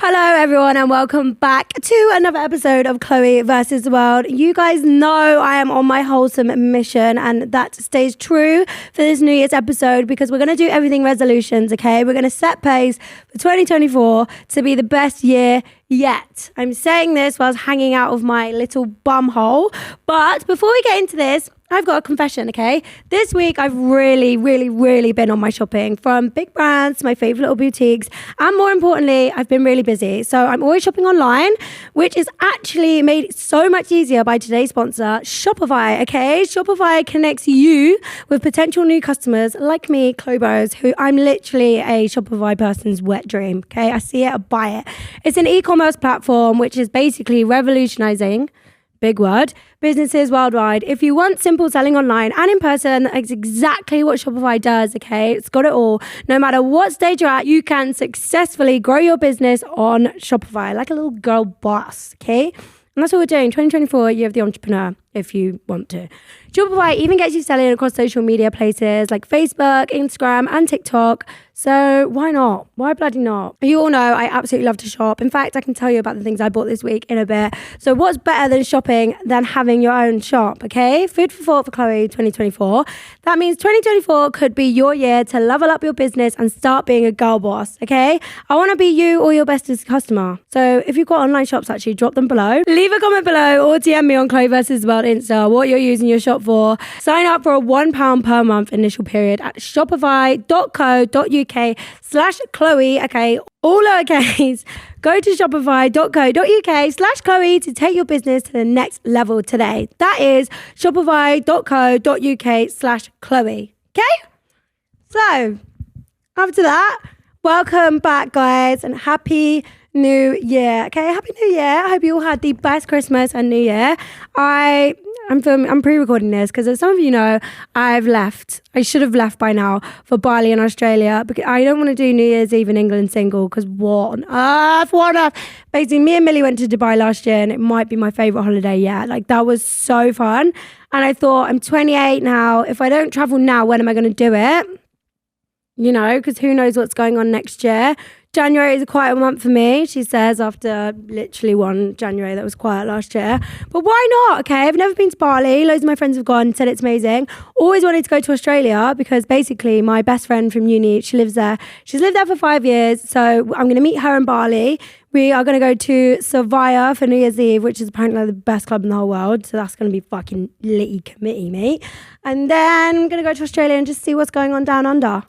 Hello everyone and welcome back to another episode of Chloe versus the World. You guys know I am on my wholesome mission and that stays true for this New Year's episode because we're going to do everything resolutions, okay? We're going to set pace for 2024 to be the best year yet. I'm saying this whilst hanging out of my little bum hole. But before we get into this, I've got a confession, okay? This week, I've really been on my shopping from big brands, my favorite little boutiques, and more importantly, I've been really busy. So I'm always shopping online, which is actually made so much easier by today's sponsor, Shopify, okay? Shopify connects you with potential new customers like me, Clobos, who I'm literally a Shopify person's wet dream, okay? I see it, I buy it. It's an e-commerce platform, which is basically revolutionizing, big word, businesses worldwide. If you want simple selling online and in person, that's exactly what Shopify does, okay? It's got it all. No matter what stage you're at, you can successfully grow your business on Shopify like a little girl boss, okay? And that's what we're doing. 2024, year of the entrepreneur, if you want to. Shopify even gets you selling across social media places like Facebook, Instagram, and TikTok. So why not? Why bloody not? You all know I absolutely love to shop. In fact, I can tell you about the things I bought this week in a bit. So what's better than shopping than having your own shop, okay? Food for thought for Chloe 2024. That means 2024 could be your year to level up your business and start being a girl boss, okay? I want to be you or your bestest customer. So if you've got online shops, actually, drop them below. Leave a comment below or DM me on Chloe versus the World Insta what you're using your shop for. Sign up for a £1 per month initial period at shopify.co.uk/Chloe, okay, all lowercase. Go to shopify.co.uk/Chloe to take your business to the next level today. That is shopify.co.uk/Chloe, okay? So, after that, welcome back, guys, and happy New Year, okay? Happy New Year. I hope you all had the best Christmas and New Year. I'm pre-recording this because as some of you know, I've left. I should have left by now for Bali in Australia because I don't want to do New Year's Eve in England single because what on earth? Basically, me and Millie went to Dubai last year and it might be my favourite holiday yet. Like, that was so fun. And I thought, I'm 28 now. If I don't travel now, when am I going to do it? You know, because who knows what's going on next year. January is a quiet month for me, she says, after literally one January that was quiet last year. But why not? Okay, I've never been to Bali. Loads of my friends have gone, said it's amazing. Always wanted to go to Australia because basically my best friend from uni, she lives there. She's lived there for 5 years. So I'm going to meet her in Bali. We are going to go to Surveyor for New Year's Eve, which is apparently the best club in the whole world. So that's going to be fucking litty committee, mate. And then I'm going to go to Australia and just see what's going on down under.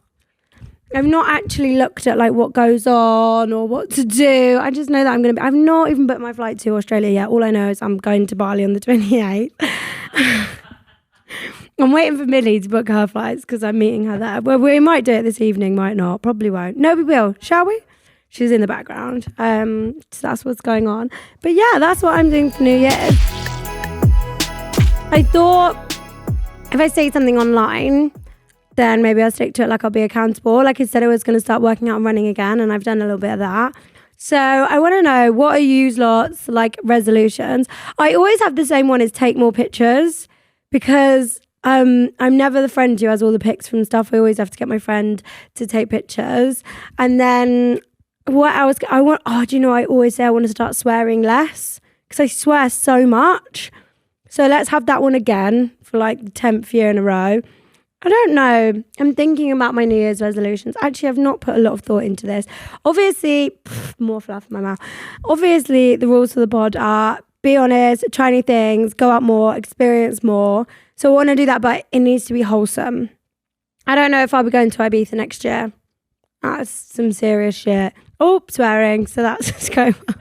I've not actually looked at like what goes on or what to do. I just know that I've not even booked my flight to Australia yet. All I know is I'm going to Bali on the 28th. I'm waiting for Millie to book her flights because I'm meeting her there. Well, we might do it this evening, might not, probably won't. No, we will. Shall we? She's in the background. So that's what's going on. But yeah, that's what I'm doing for New Year's. I thought if I say something online, then maybe I'll stick to it, like I'll be accountable. Like I said, I was going to start working out and running again, and I've done a little bit of that. So I want to know, what are you lot's like resolutions? I always have the same one, is take more pictures, because I'm never the friend who has all the pics from stuff. I always have to get my friend to take pictures. And then what else? I always say I want to start swearing less because I swear so much. So let's have that one again for like the 10th year in a row. I don't know. I'm thinking about my New Year's resolutions. Actually, I've not put a lot of thought into this. Obviously, more fluff in my mouth. Obviously, the rules for the pod are be honest, try new things, go out more, experience more. So I want to do that, but it needs to be wholesome. I don't know if I'll be going to Ibiza next year. That's some serious shit. Oh, swearing. So that's just going well.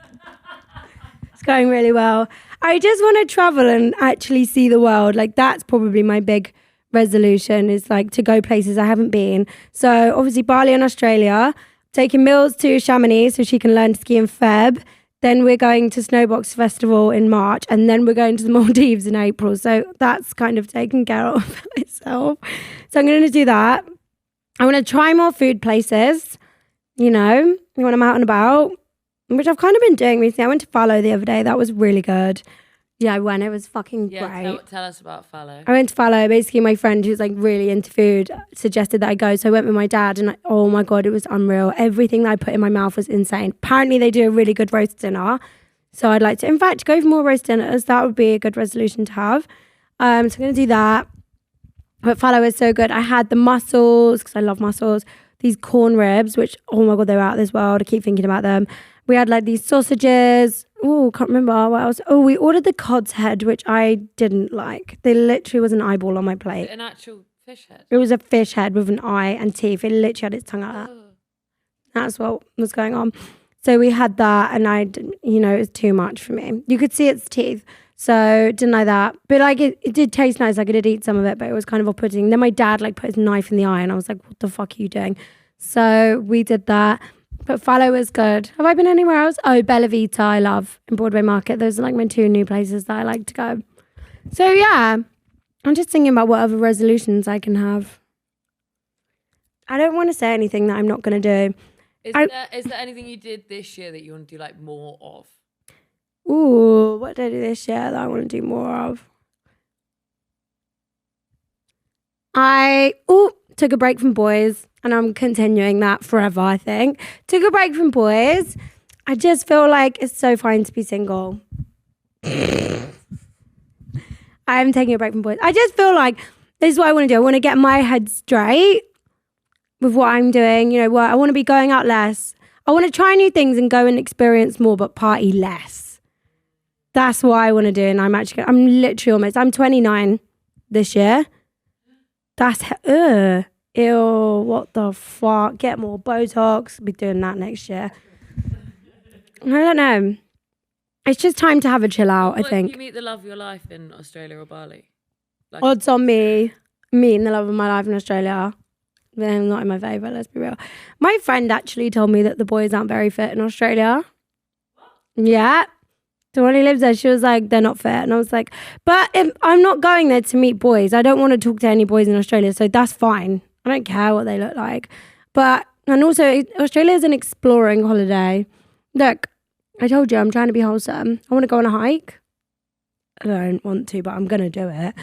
It's going really well. I just want to travel and actually see the world. Like, that's probably my big resolution, is like to go places I haven't been. So obviously Bali in Australia, taking Mills to Chamonix so she can learn to ski in Feb. Then we're going to Snowbox Festival in March, and then we're going to the Maldives in April. So that's kind of taken care of itself. So I'm going to do that. I want to try more food places, you know, when I'm out and about, which I've kind of been doing recently. I went to Falo the other day. That was really good. Yeah, I went. It was fucking Yeah, great. tell us about Fallow. I went to Fallow. Basically, my friend who's like really into food suggested that I go. So I went with my dad and oh my God, it was unreal. Everything that I put in my mouth was insane. Apparently they do a really good roast dinner. So I'd like to, in fact, go for more roast dinners. That would be a good resolution to have. So I'm going to do that. But Fallow is so good. I had the mussels, because I love mussels. These corn ribs, which, oh my God, they're out of this world. I keep thinking about them. We had like these sausages. Oh, can't remember what else. Oh, we ordered the cod's head, which I didn't like. They literally was an eyeball on my plate. An actual fish head? It was a fish head with an eye and teeth. It literally had its tongue out like that. That's what was going on. So we had that and it was too much for me. You could see its teeth. So didn't like that. But like it did taste nice. Like I did eat some of it, but it was kind of off-putting. Then my dad like put his knife in the eye and I was like, what the fuck are you doing? So we did that. But Fallow was good. Have I been anywhere else? Oh, Bella Vita I love in Broadway Market. Those are like my 2 new places that I like to go. So yeah, I'm just thinking about what other resolutions I can have. I don't want to say anything that I'm not going to do. Is there anything you did this year that you want to do like more of? Ooh, what did I do this year that I want to do more of? I took a break from boys and I'm continuing that forever, I think. Took a break from boys. I just feel like it's so fine to be single. I am taking a break from boys. I just feel like this is what I want to do. I want to get my head straight with what I'm doing. You know what? I want to be going out less. I want to try new things and go and experience more, but party less. That's what I want to do. And I'm literally I'm 29 this year. That's, ew, what the fuck? Get more Botox. I'll be doing that next year. I don't know. It's just time to have a chill out, I think. If you meet the love of your life in Australia or Bali? Like, odds on me meeting the love of my life in Australia. They're not in my favour, let's be real. My friend actually told me that the boys aren't very fit in Australia. Yeah. The one who lives there, she was like, they're not fit. And I was like, but I'm not going there to meet boys. I don't want to talk to any boys in Australia, so that's fine. I don't care what they look like. And also, Australia is an exploring holiday. Look, I told you, I'm trying to be wholesome. I want to go on a hike. I don't want to, but I'm going to do it.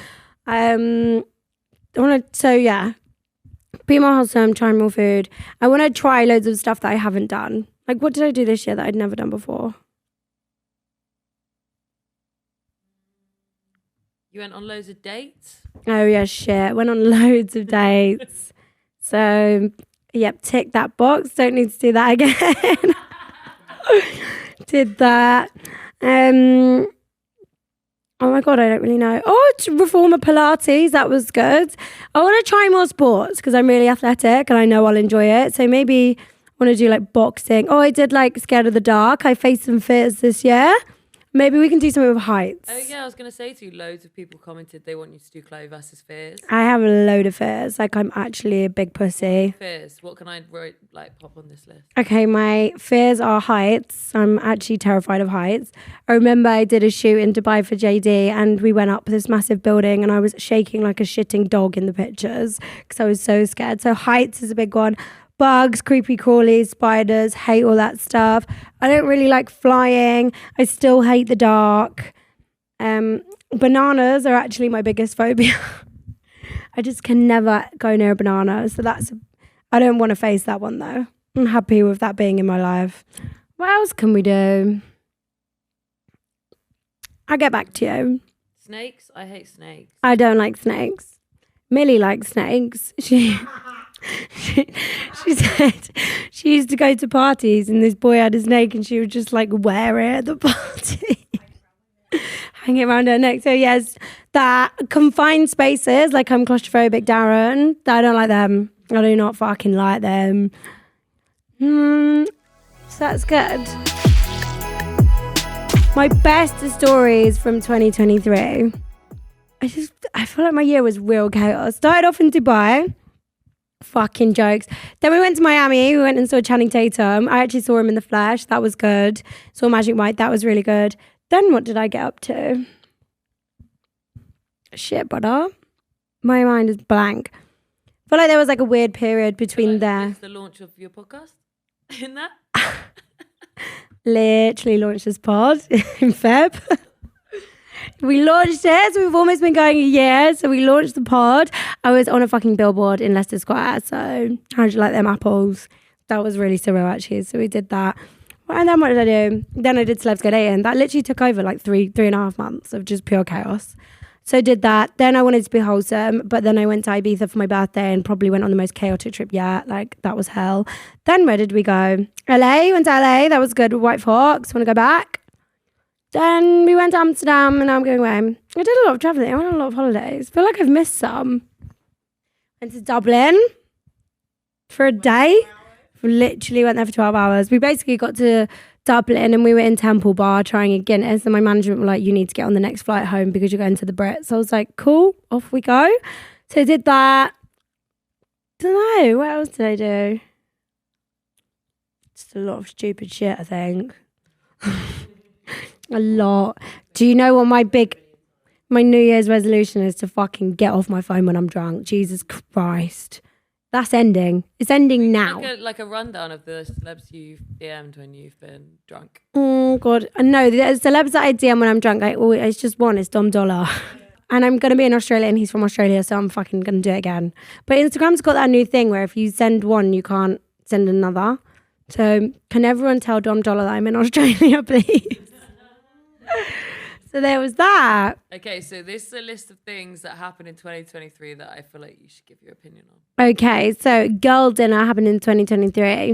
Be more wholesome, try more food. I want to try loads of stuff that I haven't done. Like, what did I do this year that I'd never done before? You went on loads of dates? Oh, yeah, shit. Went on loads of dates. So, yep, tick that box. Don't need to do that again. Did that. Oh my God, I don't really know. Oh, reformer Pilates. That was good. I want to try more sports because I'm really athletic and I know I'll enjoy it. So maybe I want to do like boxing. Oh, I did like Scared of the Dark. I faced some fears this year. Maybe we can do something with heights. Oh yeah, I was going to say to you, loads of people commented they want you to do Chloe versus fears. I have a load of fears. Like I'm actually a big pussy. Fears. What can I pop on this list? Okay, my fears are heights. I'm actually terrified of heights. I remember I did a shoot in Dubai for JD and we went up this massive building and I was shaking like a shitting dog in the pictures because I was so scared. So heights is a big one. Bugs, creepy crawlies, spiders, hate all that stuff. I don't really like flying. I still hate the dark. Bananas are actually my biggest phobia. I just can never go near a banana. So I don't want to face that one though. I'm happy with that being in my life. What else can we do? I'll get back to you. Snakes? I hate snakes. I don't like snakes. Millie likes snakes. She said she used to go to parties and this boy had a snake and she would just like wear it at the party. Hang it around her neck. So yes, that confined spaces, like I'm claustrophobic, Darren. I don't like them. I do not fucking like them. So that's good. My best stories from 2023. I feel like my year was real chaos. Started off in Dubai. Fucking jokes. Then we went to Miami. We went and saw Channing Tatum. I actually saw him in the flesh. That was good. Saw Magic Mike. That was really good. Then what did I get up to? Shit, brother. My mind is blank. I feel like there was like a weird period between there. The launch of your podcast in that? Literally launched this pod in Feb. We launched it. So we've almost been going a year. So we launched the pod. I was on a fucking billboard in Leicester Square. So how'd you like them apples? That was really surreal actually. So we did that. And then what did I do? Then I did Celebs Go Dating. That literally took over like three and a half months of just pure chaos. So I did that. Then I wanted to be wholesome, but then I went to Ibiza for my birthday and probably went on the most chaotic trip yet. Like, that was hell. Then where did we go? LA, went to LA. That was good with White Fox. Want to go back? Then we went to Amsterdam and now I'm going away. I did a lot of traveling. I went on a lot of holidays. I feel like I've missed some. Went to Dublin for a day. We literally went there for 12 hours. We basically got to Dublin and we were in Temple Bar trying a Guinness and my management were like, you need to get on the next flight home because you're going to the Brits. So I was like, cool, off we go. So I did that. Don't know, what else did I do? Just a lot of stupid shit, I think. A lot. Do you know what my New Year's resolution is? To fucking get off my phone when I'm drunk. Jesus Christ. That's ending. It's ending now. Like a rundown of the celebs you've DM'd when you've been drunk. Oh, God. No, the celebs that I DM when I'm drunk, it's just one. It's Dom Dollar. And I'm going to be in Australia and he's from Australia, so I'm fucking going to do it again. But Instagram's got that new thing where if you send one, you can't send another. So can everyone tell Dom Dollar that I'm in Australia, please? So there was that. Okay, so this is a list of things that happened in 2023 that I feel like you should give your opinion on. Okay, so girl dinner happened in 2023. I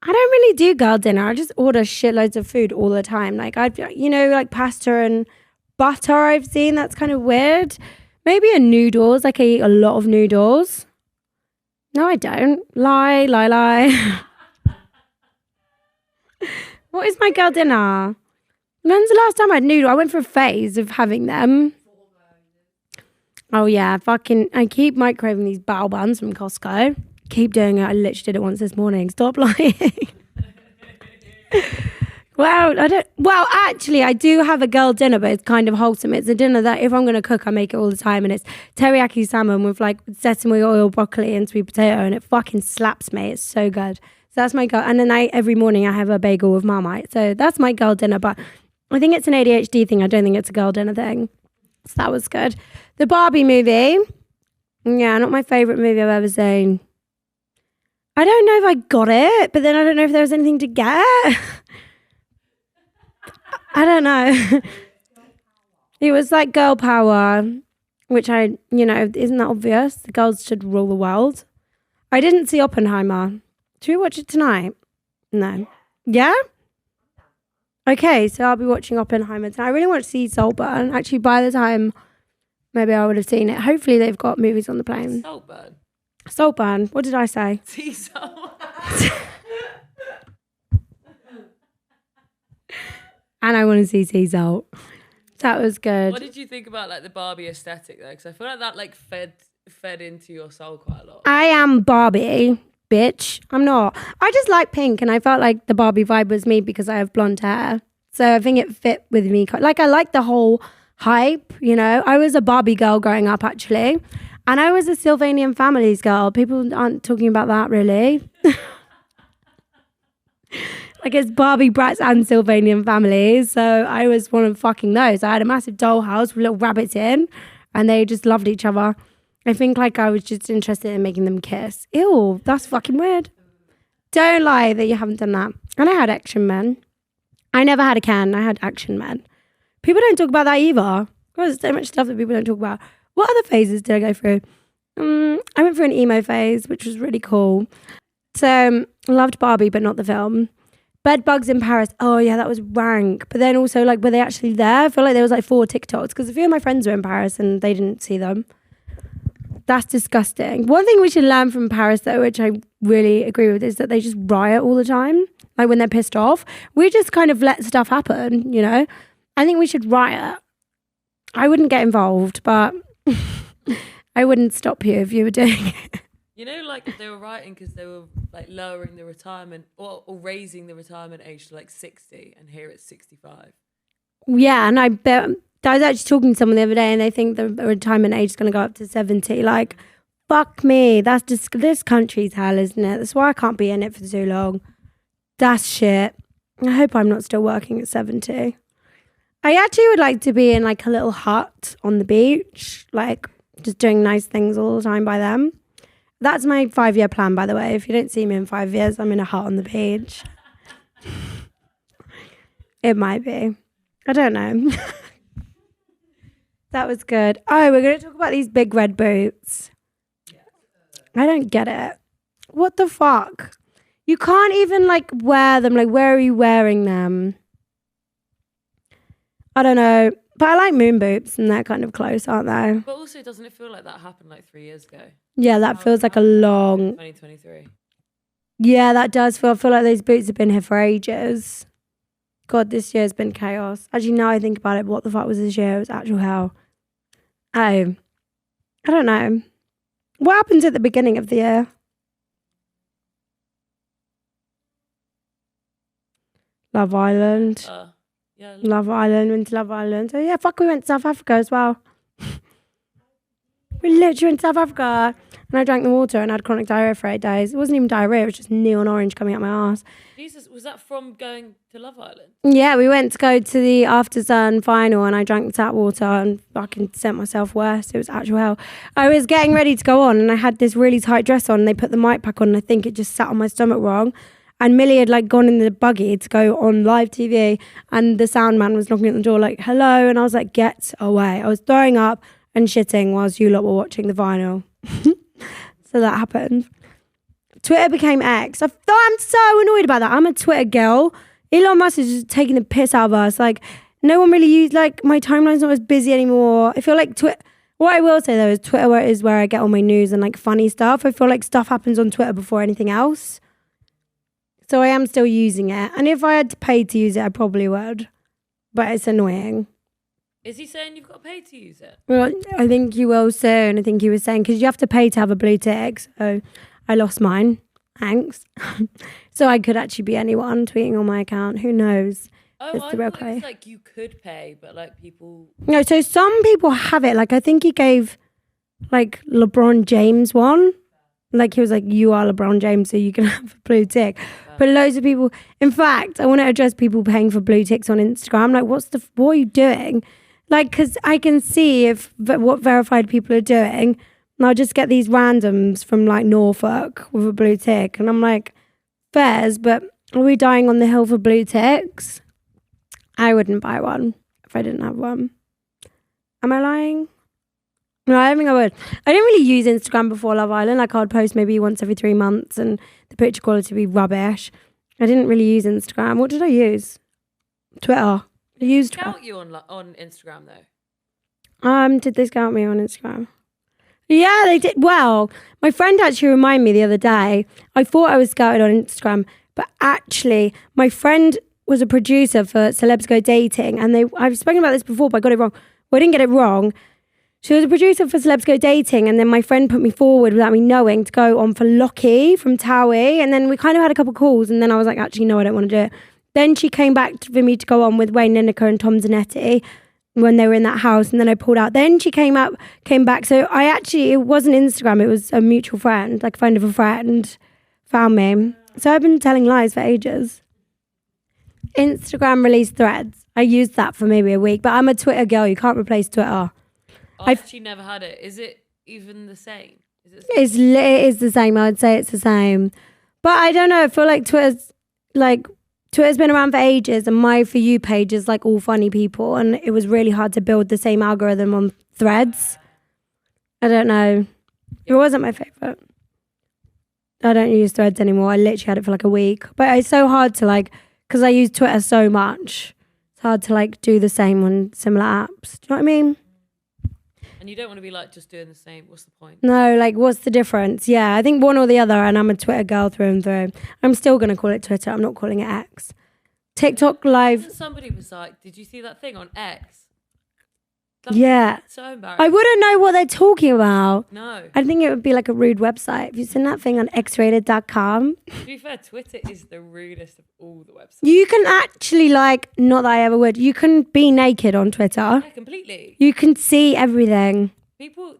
don't really do girl dinner. I just order shitloads of food all the time. Like like pasta and butter I've seen. That's kind of weird. Maybe a noodles. Like I eat a lot of noodles. No, I don't. Lie. What is my girl dinner? When's the last time I had noodle? I went for a phase of having them. Oh yeah, I keep microwaving these bao buns from Costco. Keep doing it. I literally did it once this morning. Stop lying. Well, actually, I do have a girl dinner, but it's kind of wholesome. It's a dinner that if I'm going to cook, I make it all the time. And it's teriyaki salmon with like sesame oil, broccoli and sweet potato. And it fucking slaps me. It's so good. So that's my girl. And then every morning I have a bagel with Marmite. So that's my girl dinner. But I think it's an ADHD thing. I don't think it's a girl dinner thing. So that was good. The Barbie movie. Yeah, not my favourite movie I've ever seen. I don't know if I got it, but then I don't know if there was anything to get. I don't know. It was like girl power, which isn't that obvious? The girls should rule the world. I didn't see Oppenheimer. Should we watch it tonight? No. Yeah? Okay, so I'll be watching Oppenheimer tonight. I really want to see Saltburn. Actually, by the time maybe I would have seen it. Hopefully they've got movies on the plane. Saltburn. Saltburn. What did I say? Sea salt. And I want to see sea salt. That was good. What did you think about like the Barbie aesthetic though? Because I feel like that like fed into your soul quite a lot. I am Barbie, bitch. I'm not. I just like pink, and I felt like the Barbie vibe was me because I have blonde hair. So I think it fit with me. Like I like the whole hype, I was a Barbie girl growing up actually. And I was a Sylvanian Families girl. People aren't talking about that really. Like it's Barbie Brats and Sylvanian Families. So I was one of fucking those. I had a massive dollhouse with little rabbits in and they just loved each other. I think like I was just interested in making them kiss. Ew, that's fucking weird. Don't lie that you haven't done that. And I had Action Men. I never had a Ken. I had Action Men. People don't talk about that either. There's so much stuff that people don't talk about. What other phases did I go through? I went through an emo phase, which was really cool. So loved Barbie, but not the film. Bed bugs in Paris. Oh yeah, that was rank. But then also like, were they actually there? I feel like there was like 4 TikToks because a few of my friends were in Paris and they didn't see them. That's disgusting. One thing we should learn from Paris though, which I really agree with, is that they just riot all the time. Like when they're pissed off, we just kind of let stuff happen, I think we should riot. I wouldn't get involved, but I wouldn't stop you if you were doing it. Like they were writing because they were like lowering the retirement or raising the retirement age to like 60, and here it's 65. Yeah, and I bet I was actually talking to someone the other day, and they think the retirement age is going to go up to 70. Like, fuck me, that's just this country's hell, isn't it? That's why I can't be in it for too long. That's shit. I hope I'm not still working at 70. I actually would like to be in like a little hut on the beach, like just doing nice things all the time by them. That's my 5-year plan, by the way. If you don't see me in 5 years, I'm in a hut on the beach. It might be. I don't know. That was good. Oh, we're going to talk about these big red boots. I don't get it. What the fuck? You can't even like wear them. Like, where are you wearing them? I don't know. But I like moon boots and they're kind of close, aren't they? But also, doesn't it feel like that happened like 3 years ago? Yeah, that feels like a long... 2023. Yeah, that does feel... I feel like those boots have been here for ages. God, this year's been chaos. Actually, now I think about it, what the fuck was this year? It was actual hell. Oh, I don't know. What happened at the beginning of the year? Love Island. Yeah. Love Island, went to Love Island. Oh yeah, fuck, we went to South Africa as well. We literally went to South Africa and I drank the water and had chronic diarrhea for 8 days. It wasn't even diarrhea, it was just neon orange coming out my arse. Jesus, was that from going to Love Island? Yeah, we went to go to the After Sun final and I drank the tap water and fucking sent myself worse. It was actual hell. I was getting ready to go on and I had this really tight dress on and they put the mic pack on and I think it just sat on my stomach wrong. And Millie had like gone in the buggy to go on live TV and the sound man was knocking at the door like, hello. And I was like, get away. I was throwing up and shitting whilst you lot were watching the final. So that happened. Twitter became X. I'm so annoyed about that. I'm a Twitter girl. Elon Musk is just taking the piss out of us. Like, no one really used, like, my timeline's not as busy anymore. I feel like Twitter... What I will say, though, is Twitter is where I get all my news and, like, funny stuff. I feel like stuff happens on Twitter before anything else. So I am still using it. And if I had to pay to use it, I probably would. But it's annoying. Is he saying you've got to pay to use it? Well, I think you will soon. I think he was saying, because you have to pay to have a blue tick. So I lost mine. Thanks. So I could actually be anyone tweeting on my account. Who knows? Oh, It's I the real thought it Chloe. was like you could pay, but like people... No, so some people have it. Like, I think he gave, like, LeBron James one. Like, he was like, you are LeBron James, so you can have a blue tick. But loads of people... In fact, I want to address people paying for blue ticks on Instagram. Like, what are you doing? Like, because I can see what verified people are doing. And I'll just get these randoms from, like, Norfolk with a blue tick. And I'm like, fairs, but are we dying on the hill for blue ticks? I wouldn't buy one if I didn't have one. Am I lying? No, I don't think I would. I didn't really use Instagram before Love Island. Like, I'd post maybe once every 3 months and the picture quality would be rubbish. I didn't really use Instagram. What did I use? Twitter. I used Twitter. Scout you on Instagram, though? Did they scout me on Instagram? Yeah, they did. Well, my friend actually reminded me the other day. I thought I was scouted on Instagram, but actually my friend was a producer for Celebs Go Dating, and I've spoken about this before, but I got it wrong. Well, I didn't get it wrong. She was a producer for Celebs Go Dating, and then my friend put me forward without me knowing to go on for Lockie from Towie, and then we kind of had a couple calls, and then I was like, actually, no, I don't want to do it. Then she came back for me to go on with Wayne Lineker and Tom Zanetti when they were in that house, and then I pulled out. Then she came back. So it wasn't Instagram, it was a mutual friend, like a friend of a friend, found me. So I've been telling lies for ages. Instagram released Threads. I used that for maybe a week, but I'm a Twitter girl. You can't replace Twitter. I've actually never had it. Is it even the same? It is the same. I would say it's the same. But I don't know. I feel like Twitter's been around for ages, and my For You page is like all funny people, and it was really hard to build the same algorithm on Threads. I don't know. It wasn't my favourite. I don't use Threads anymore. I literally had it for like a week. But it's so hard to because I use Twitter so much. It's hard to do the same on similar apps. Do you know what I mean? And you don't want to be just doing the same. What's the point? No, what's the difference? Yeah, I think one or the other, and I'm a Twitter girl through and through. I'm still going to call it Twitter. I'm not calling it X. TikTok Live. Somebody was like, did you see that thing on X? Yeah. So embarrassing. I wouldn't know what they're talking about. No. I think it would be like a rude website. Have you seen that thing on xrated.com? To be fair, Twitter is the rudest of all the websites. You can actually not that I ever would. You can be naked on Twitter. Yeah, completely. You can see everything. People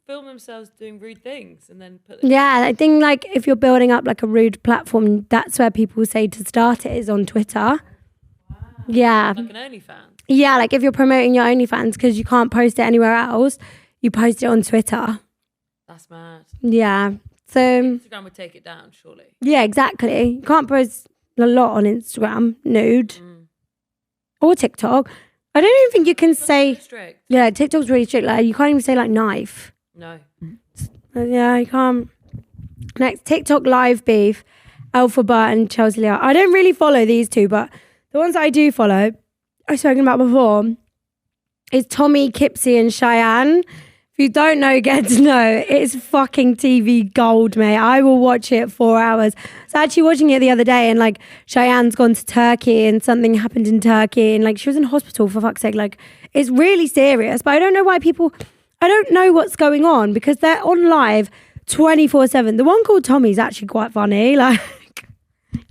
film themselves doing rude things and then put. Yeah, I think if you're building up a rude platform, that's where people say to start it is on Twitter. Wow. Yeah. Like an OnlyFans. Yeah, like if you're promoting your OnlyFans because you can't post it anywhere else, you post it on Twitter. That's mad. Yeah. So Instagram would take it down, surely. yeah, exactly. You can't post a lot on Instagram, nude, or TikTok. I don't even think you can say. Strict. Yeah, TikTok's really strict. Like you can't even say like knife. No. Yeah, you can't. Next, TikTok live beef, Alphabet and Chelsea Leah. I don't really follow these two, but the ones that I do follow, I've spoken about before, is Tommy, Kipsy and Cheyenne. If you don't know, get to know. It's fucking TV gold, mate. I will watch it 4 hours. I was actually watching it the other day and like Cheyenne's gone to Turkey and something happened in Turkey and like she was in hospital for fuck's sake. Like it's really serious, but I don't know why I don't know what's going on because they're on live 24/7. The one called Tommy's actually quite funny. Like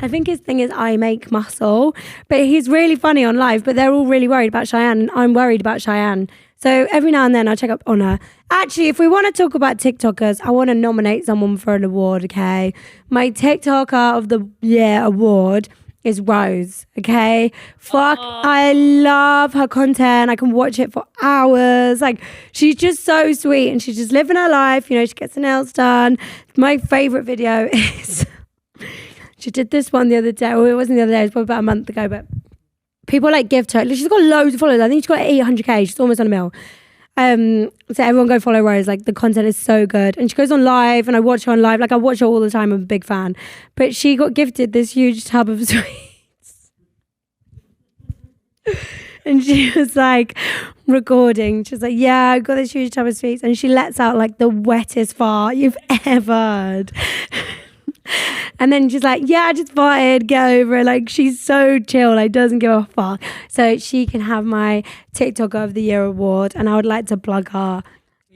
I think his thing is I make muscle, but he's really funny on live, but they're all really worried about Cheyenne and I'm worried about Cheyenne. So every now and then I check up on her. Actually, if we want to talk about TikTokers, I want to nominate someone for an award, okay? My TikToker of the Year award is Rose, okay? Fuck, I love her content. I can watch it for hours. Like, she's just so sweet and she's just living her life. You know, she gets her nails done. My favourite video is... She did this one the other day. Well, it wasn't the other day. It was probably about a month ago, but... People like gift her. She's got loads of followers. I think she's got 800k. She's almost on a mil. So everyone go follow Rose. Like the content is so good. And she goes on live and I watch her on live. Like I watch her all the time. I'm a big fan. But she got gifted this huge tub of sweets. And she was like recording. She was like, yeah, I got this huge tub of sweets. And she lets out like the wettest fart you've ever heard. And then she's like, yeah, I just farted, get over it. Like, she's so chill, like, doesn't give a fuck. So she can have my TikToker of the Year award, and I would like to plug her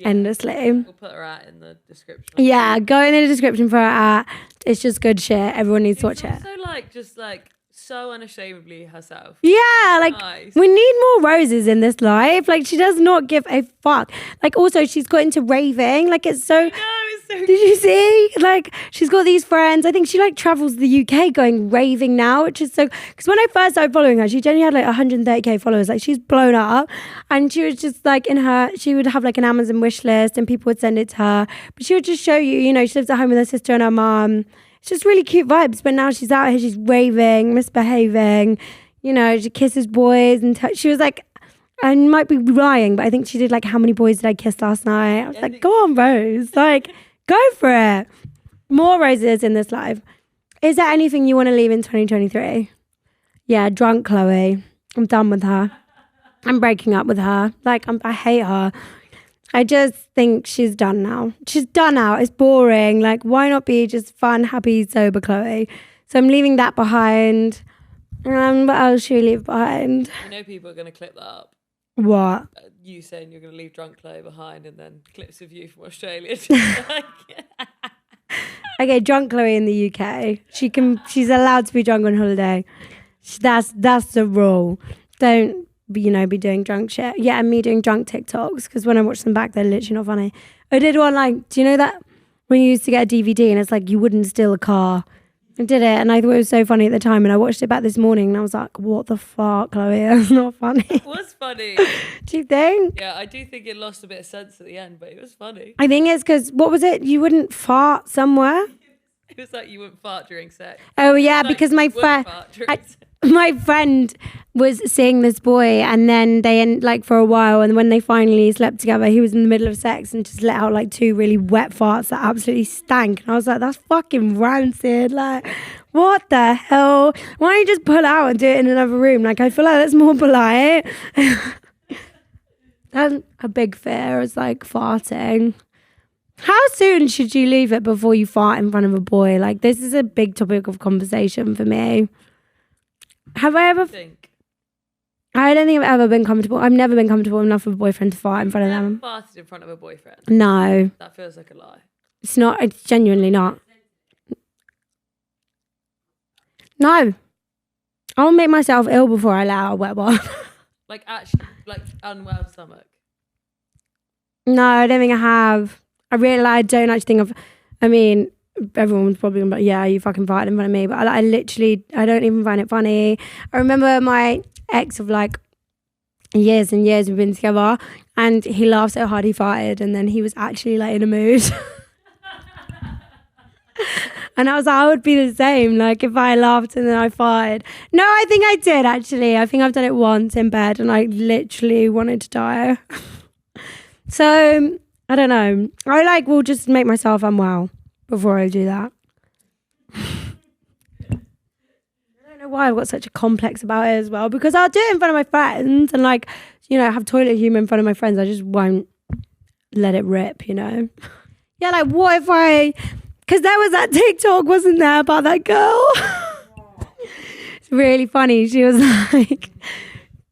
endlessly. We'll put her at in the description. Yeah, go in the description for her at. It's just good shit. Everyone needs to watch it. So, like, just like so unashamedly herself. Yeah, like, nice. We need more Roses in this life. Like, she does not give a fuck. Like, also, she's got into raving. Like, it's so... Did you see? Like, she's got these friends. I think she like travels the UK going raving now, which is so... Because when I first started following her, she generally had like 130k followers. Like, she's blown up. And she was just like in her... She would have like an Amazon wish list and people would send it to her. But she would just show you, you know, she lives at home with her sister and her mum. It's just really cute vibes. But now she's out here, she's raving, misbehaving. You know, she kisses boys. And she was like... I might be lying, but I think she did like, how many boys did I kiss last night? I was like, go on, Rose. Like... Go for it. More Roses in this live. Is there anything you want to leave in 2023? Yeah, drunk Chloe. I'm done with her. I'm breaking up with her. Like, I hate her. I just think she's done now. She's done now. It's boring. Like, why not be just fun, happy, sober Chloe? So I'm leaving that behind. What else should we leave behind? I know people are going to clip that up. What? You saying you're going to leave drunk Chloe behind and then clips of you from Australia. Okay, drunk Chloe in the UK. She's allowed to be drunk on holiday. That's the rule. Don't be doing drunk shit. Yeah, and me doing drunk TikToks because when I watch them back, they're literally not funny. I did one like, do you know that when you used to get a DVD and it's like you wouldn't steal a car? I did it and I thought it was so funny at the time and I watched it back this morning and I was like, what the fuck, Chloe? That's not funny. It was funny. Do you think? Yeah, I do think it lost a bit of sense at the end, but it was funny. I think it's because, what was it? You wouldn't fart somewhere? It was like you wouldn't fart during sex. Oh yeah, like, because my friend was seeing this boy and then they like for a while and when they finally slept together he was in the middle of sex and just let out like 2 really wet farts that absolutely stank and I was like, that's fucking rancid. Like, what the hell? Why don't you just pull out and do it in another room? Like, I feel like that's more polite. That's a big fear, is like farting. How soon should you leave it before you fart in front of a boy? Like, this is a big topic of conversation for me. Have I ever... I don't think I've ever been comfortable. I've never been comfortable enough with a boyfriend to fart in front of them. Farted in front of a boyfriend? No. That feels like a lie. It's not. It's genuinely not. No. I'll make myself ill before I let out a wet one. Like, actually, like, unwell stomach? No, I don't think I have. I don't actually think I mean, everyone's probably going to be like, yeah, you fucking farted in front of me. But I don't even find it funny. I remember my ex of like years and years we've been together, and he laughed so hard he farted, and then he was actually like in a mood. And I was like, I would be the same, like if I laughed and then I farted. No, I think I did actually. I think I've done it once in bed and I literally wanted to die. So I don't know. I like will just make myself unwell before I do that. I don't know why I've got such a complex about it as well, because I'll do it in front of my friends and like, you know, have toilet humor in front of my friends. I just won't let it rip, you know. Yeah, like what if I... Because there was that TikTok, wasn't there, about that girl? It's really funny. She was like,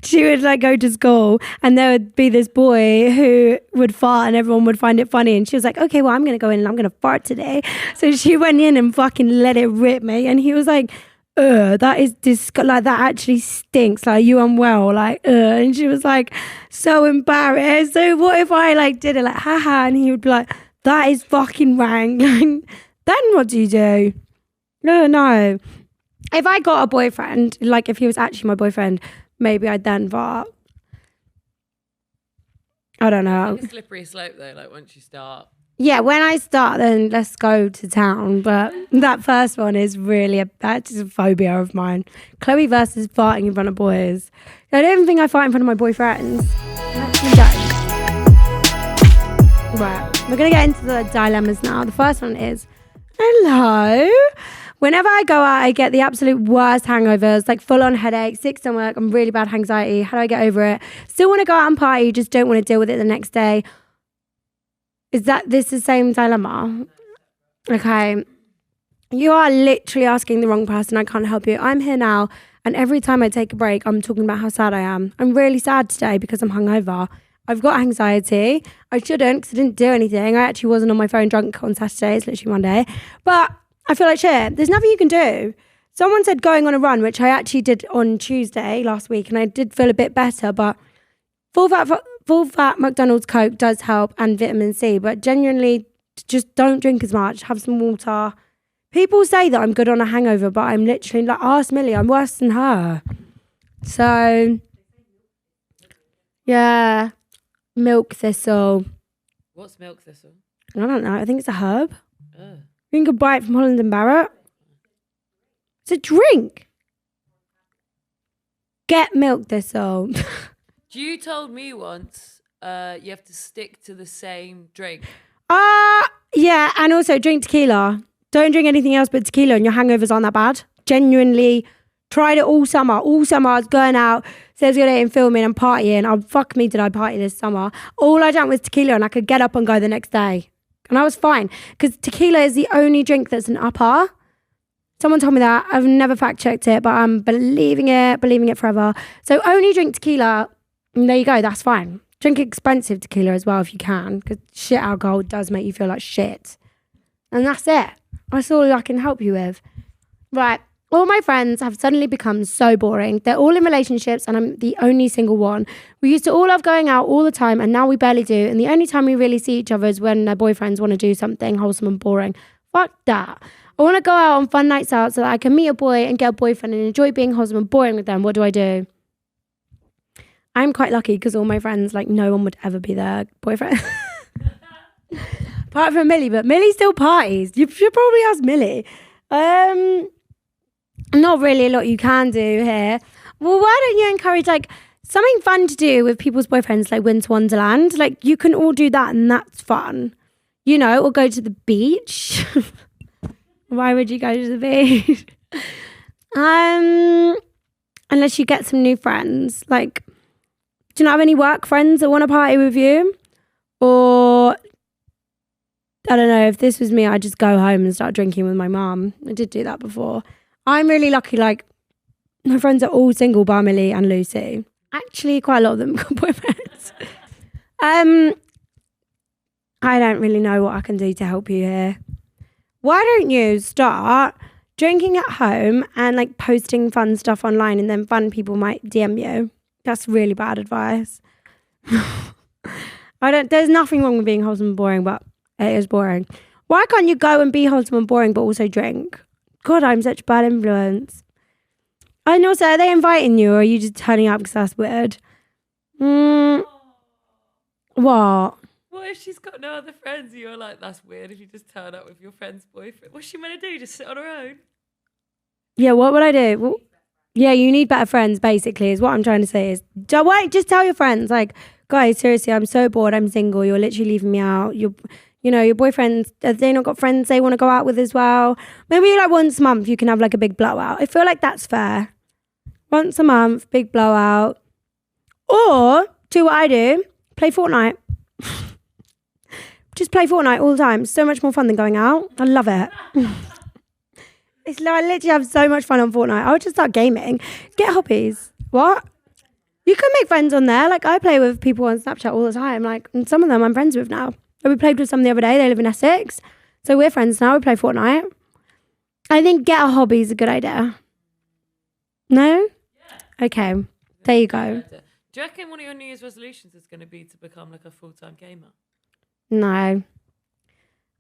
she would like go to school and there would be this boy who would fart and everyone would find it funny. And she was like, okay, well, I'm going to go in and I'm going to fart today. So she went in and fucking let it rip, me. And he was like, that is like that actually stinks. Like, you unwell? Like, and she was like, so embarrassed. So what if I like did it like, haha, and he would be like, that is fucking rank. Then what do you do? No. If I got a boyfriend, like if he was actually my boyfriend, maybe I'd then fart. I don't know. It's like a slippery slope though, like once you start. Yeah, when I start, then let's go to town. But that first one is really that's a phobia of mine. Chloe versus farting in front of boys. I don't even think I fart in front of my boyfriends. Right, we're going to get into the dilemmas now. The first one is, hello. Whenever I go out, I get the absolute worst hangovers, like full-on headache, sick stomach, and really bad anxiety. How do I get over it? Still want to go out and party, just don't want to deal with it the next day. Is this the same dilemma? Okay. You are literally asking the wrong person. I can't help you. I'm here now, and every time I take a break, I'm talking about how sad I am. I'm really sad today because I'm hungover. I've got anxiety. I shouldn't because I didn't do anything. I actually wasn't on my phone drunk on Saturday. It's literally Monday. But I feel like shit. There's nothing you can do. Someone said going on a run, which I actually did on Tuesday last week, and I did feel a bit better. But full fat McDonald's Coke does help, and vitamin C. But genuinely, just don't drink as much. Have some water. People say that I'm good on a hangover, but I'm literally like, ask Millie. I'm worse than her. So, yeah. Milk thistle. What's milk thistle? I don't know. I think it's a herb. Oh. You can buy it from Holland and Barrett. It's a drink. Get milk thistle. You told me once you have to stick to the same drink. Yeah, and also drink tequila. Don't drink anything else but tequila and your hangovers aren't that bad. Genuinely. Tried it all summer. All summer I was going out, Thursday night and filming and partying. Oh, fuck me, did I party this summer. All I drank was tequila and I could get up and go the next day. And I was fine. Because tequila is the only drink that's an upper. Someone told me that. I've never fact checked it, but I'm believing it forever. So only drink tequila. And there you go, that's fine. Drink expensive tequila as well if you can. Because shit alcohol does make you feel like shit. And that's it. That's all I can help you with. Right. All my friends have suddenly become so boring. They're all in relationships and I'm the only single one. We used to all love going out all the time and now we barely do. And the only time we really see each other is when their boyfriends want to do something wholesome and boring. Fuck that. I want to go out on fun nights out so that I can meet a boy and get a boyfriend and enjoy being wholesome and boring with them. What do I do? I'm quite lucky because all my friends, like no one would ever be their boyfriend. Apart from Millie, but Millie still parties. You should probably ask Millie. Not really a lot you can do here. Well, why don't you encourage like something fun to do with people's boyfriends, like Winter Wonderland? Like you can all do that and that's fun. You know, or go to the beach. Why would you go to the beach? Unless you get some new friends. Like, do you not have any work friends that want to party with you? Or I don't know, if this was me, I'd just go home and start drinking with my mum. I did do that before. I'm really lucky, like, my friends are all single, bar Millie and Lucy. Actually, quite a lot of them got boyfriends. I don't really know what I can do to help you here. Why don't you start drinking at home and, like, posting fun stuff online and then fun people might DM you? That's really bad advice. There's nothing wrong with being wholesome and boring, but it is boring. Why can't you go and be wholesome and boring but also drink? God, I'm such a bad influence. And also, are they inviting you or are you just turning up because that's weird? What? What if she's got no other friends and you're like, that's weird if you just turn up with your friend's boyfriend? What's she meant to do? Just sit on her own? Yeah, what would I do? Well, yeah, you need better friends, basically, is what I'm trying to say. Is just tell your friends, like, guys, seriously, I'm so bored, I'm single, you're literally leaving me out. Your boyfriends, have they not got friends they want to go out with as well? Maybe like once a month you can have like a big blowout. I feel like that's fair. Once a month, big blowout. Or do what I do, play Fortnite. Just play Fortnite all the time. It's so much more fun than going out. I love it. It's like I literally have so much fun on Fortnite. I would just start gaming. Get hobbies. What? You can make friends on there. Like I play with people on Snapchat all the time. Like, and some of them I'm friends with now. We played with some the other day. They live in Essex. So we're friends now. We play Fortnite. I think get a hobby is a good idea. No? Yeah. Okay. There you go. Do you reckon one of your New Year's resolutions is going to be to become like a full-time gamer? No.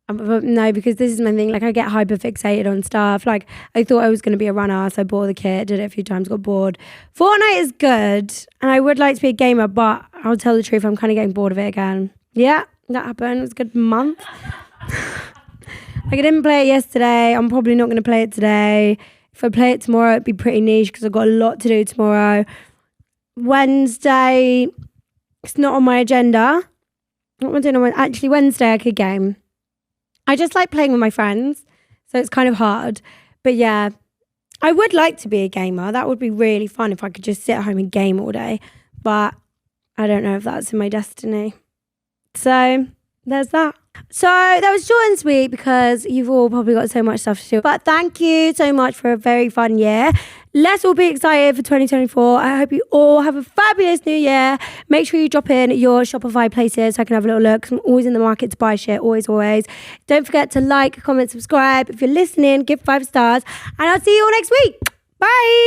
No, because this is my thing. Like I get hyper fixated on stuff. Like I thought I was going to be a runner, so I bought the kit, did it a few times, got bored. Fortnite is good, and I would like to be a gamer, but I'll tell the truth, I'm kind of getting bored of it again. Yeah, that happened. It was a good month. Like I didn't play it yesterday. I'm probably not going to play it today. If I play it tomorrow, it'd be pretty niche because I've got a lot to do tomorrow. Wednesday, it's not on my agenda. What am I doing on Wednesday? Actually, Wednesday I could game. I just like playing with my friends, so it's kind of hard. But yeah, I would like to be a gamer. That would be really fun if I could just sit at home and game all day. But I don't know if that's in my destiny. So there's that. So that was short and sweet because you've all probably got so much stuff to do. But thank you so much for a very fun year. Let's all be excited for 2024. I hope you all have a fabulous new year. Make sure you drop in your Shopify places so I can have a little look. I'm always in the market to buy shit. Always. Don't forget to like, comment, subscribe. If you're listening, give 5 stars. And I'll see you all next week. Bye.